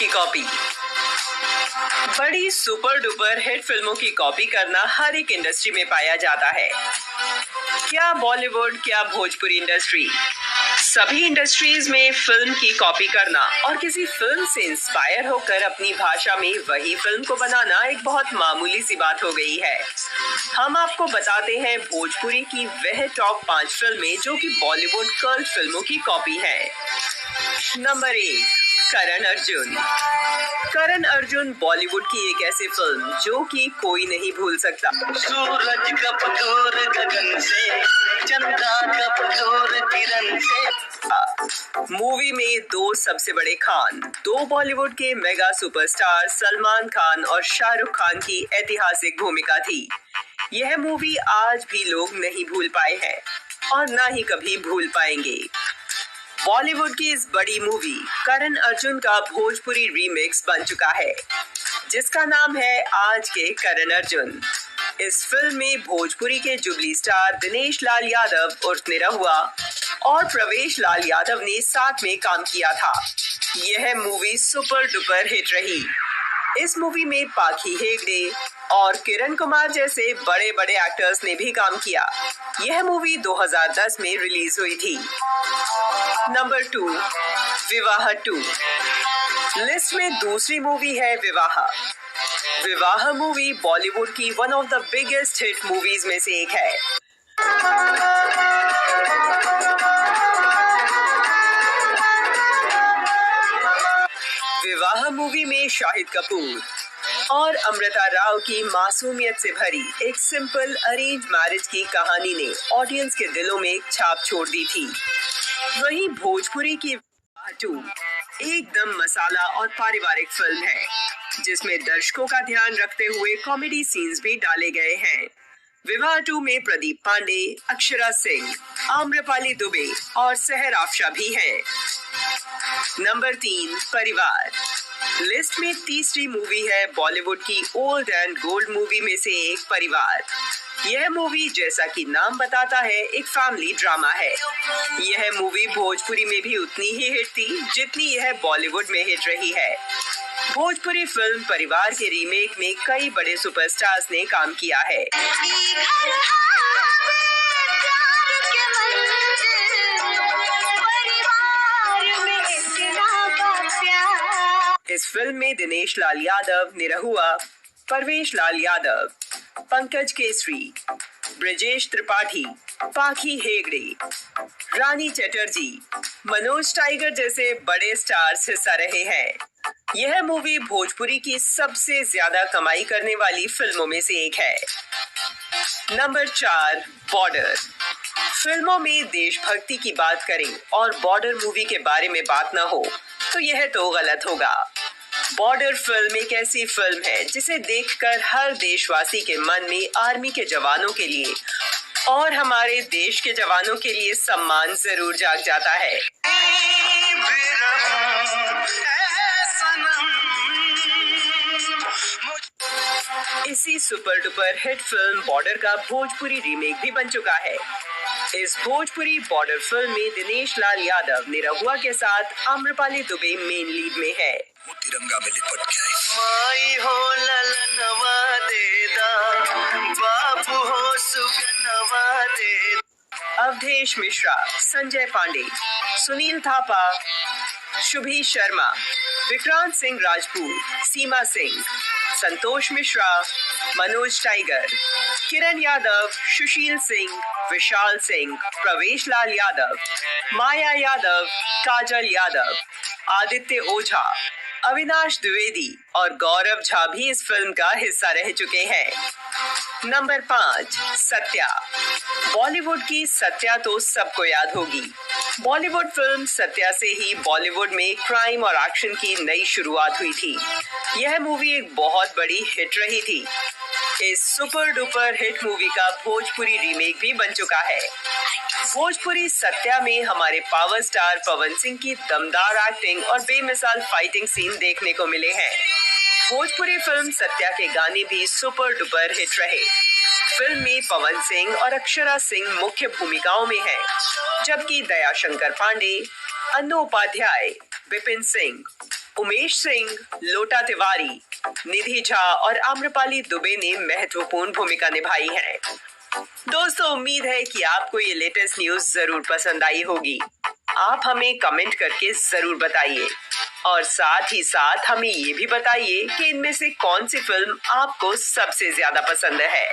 की कॉपी। बड़ी super duper hit फिल्मों की कॉपी करना हर एक इंडस्ट्री में पाया जाता है। क्या बॉलीवुड, क्या भोजपुरी इंडस्ट्री, सभी इंडस्ट्रीज में फिल्म की कॉपी करना और किसी फिल्म से इंस्पायर होकर अपनी भाषा में वही फिल्म को बनाना एक बहुत मामूली सी बात हो गई है। हम आपको बताते हैं भोजपुरी की वह टॉप 5 फिल्में जो कि बॉलीवुड कल्ट फिल्मों की कॉपी है। नंबर 1, करण अर्जुन। करण अर्जुन बॉलीवुड की एक ऐसी फिल्म जो कि कोई नहीं भूल सकता। सूरज का पतोर गगन से, चंदा का पतोर किरण से। मूवी में दो सबसे बड़े खान, दो बॉलीवुड के मेगा सुपरस्टार सलमान खान और शाहरुख खान की ऐतिहासिक भूमिका थी। यह मूवी आज भी लोग नहीं भूल पाए हैं और ना ही कभी भूल पाएंगे। बॉलीवुड की इस बड़ी मूवी करण अर्जुन का भोजपुरी रीमिक्स बन चुका है, जिसका नाम है आज के करण अर्जुन। इस फिल्म में भोजपुरी के जुबली स्टार दिनेश लाल यादव उर्फ निरहुआ और प्रवेश लाल यादव ने साथ में काम किया था। यह मूवी सुपर डुपर हिट रही। इस मूवी में पाखी हेगड़े और किरण कुमार जैसे बड़े बड़े एक्टर्स ने भी काम किया। यह मूवी 2010 में रिलीज हुई थी। नंबर 2, विवाह 2। लिस्ट में दूसरी मूवी है विवाह। विवाह मूवी बॉलीवुड की one of the biggest hit movies में से एक है। विवाह मूवी में शाहिद कपूर और अमृता राव की मासूमियत से भरी एक सिंपल अरेंज मैरिज की कहानी ने ऑडियंस के दिलों में एक छाप छोड़ दी थी। वहीं भोजपुरी की विवाह 2 एकदम मसाला और पारिवारिक फिल्म है, जिसमें दर्शकों का ध्यान रखते हुए कॉमेडी सीन्स भी डाले गए हैं। विवाह 2 में प्रदीप पांडे, अक्षरा सिंह, आम्रपाली दुबे और सहर आफ्शा भी हैं। नंबर 3, परिवार। लिस्ट में तीसरी मूवी है बॉलीवुड की ओल्ड एंड गोल्ड मूवी में से एक, परिवार। यह मूवी जैसा कि नाम बताता है एक फैमिली ड्रामा है। यह मूवी भोजपुरी में भी उतनी ही हिट थी जितनी यह बॉलीवुड में हिट रही है। भोजपुरी फिल्म परिवार के रीमेक में कई बड़े सुपरस्टार्स ने काम किया है। इस फिल्म में दिनेश लाल यादव निरहुआ, परवेश लाल यादव, पंकज केसरी, ब्रजेश त्रिपाठी, पाखी हेगड़े, रानी चटर्जी, मनोज टाइगर जैसे बड़े स्टार्स हिस्सा रहे हैं। यह मूवी भोजपुरी की सबसे ज्यादा कमाई करने वाली फिल्मों में से एक है। Number 4, border. फिल्मों में देशभक्ति की बात करें और बॉर्डर मूवी के बारे में बात न हो तो यह तो गलत होगा। बॉर्डर फिल्म एक ऐसी फिल्म है जिसे देखकर हर देशवासी के मन में आर्मी के जवानों के लिए और हमारे देश के जवानों के लिए सम्मान जरूर जाग जाता है। इसी super duper hit film border का भोजपुरी रीमेक भी बन चुका है। इस भोजपुरी बॉर्डर फिल्म में दिनेश लाल यादव निरहुआ के साथ आम्रपाली दुबे मेन लीड में है। वो तिरंगा में लिपट गया। माई हो ललनवा देदा, बापू हो सुगनवा दे। अवधेश मिश्रा, संजय पांडे, सुनील थापा, शुभी शर्मा, विक्रांत सिंह राजपूत, सीमा सिंह, संतोष मिश्रा, मनोज टाइगर, किरण यादव, सुशील सिंह, विशाल सिंह, प्रवेश लाल यादव, माया यादव, काजल यादव, आदित्य ओझा, अविनाश द्विवेदी और गौरव झा भी इस फिल्म का हिस्सा रह चुके हैं। नंबर 5, सत्या। बॉलीवुड की सत्या तो सबको याद होगी। बॉलीवुड फिल्म सत्या से ही बॉलीवुड में क्राइम और एक्शन की नई शुरुआत हुई थी। यह मूवी एक बहुत बड़ी हिट रही थी। इस सुपर डुपर हिट मूवी का भोजपुरी रीमेक भी बन चुका है। भोजपुरी सत्या में हमारे पावर स्टार पवन सिंह की दमदार एक्टिंग और बेमिसाल फाइटिंग सीन देखने को मिले हैं। भोजपुरी फिल्म सत्या के गाने भी सुपर डुपर हिट रहे। फिल्म में पवन सिंह और अक्षरा सिंह मुख्य भूमिकाओं में हैं, जबकि दयाशंकर पांडे, अन्नू उपाध्याय, विपिन सिंह, उमेश सिंह, लोटा तिवारी, निधि झा और आम्रपाली दुबे ने महत्वपूर्ण भूमिका निभाई है। दोस्तों, उम्मीद है कि आपको ये लेटेस्ट न्यूज जरूर पसंद आई होगी। आप हमें कमेंट करके जरूर बताइए और साथ ही साथ हमें ये भी बताइए कि इनमें से कौन सी फिल्म आपको सबसे ज्यादा पसंद है।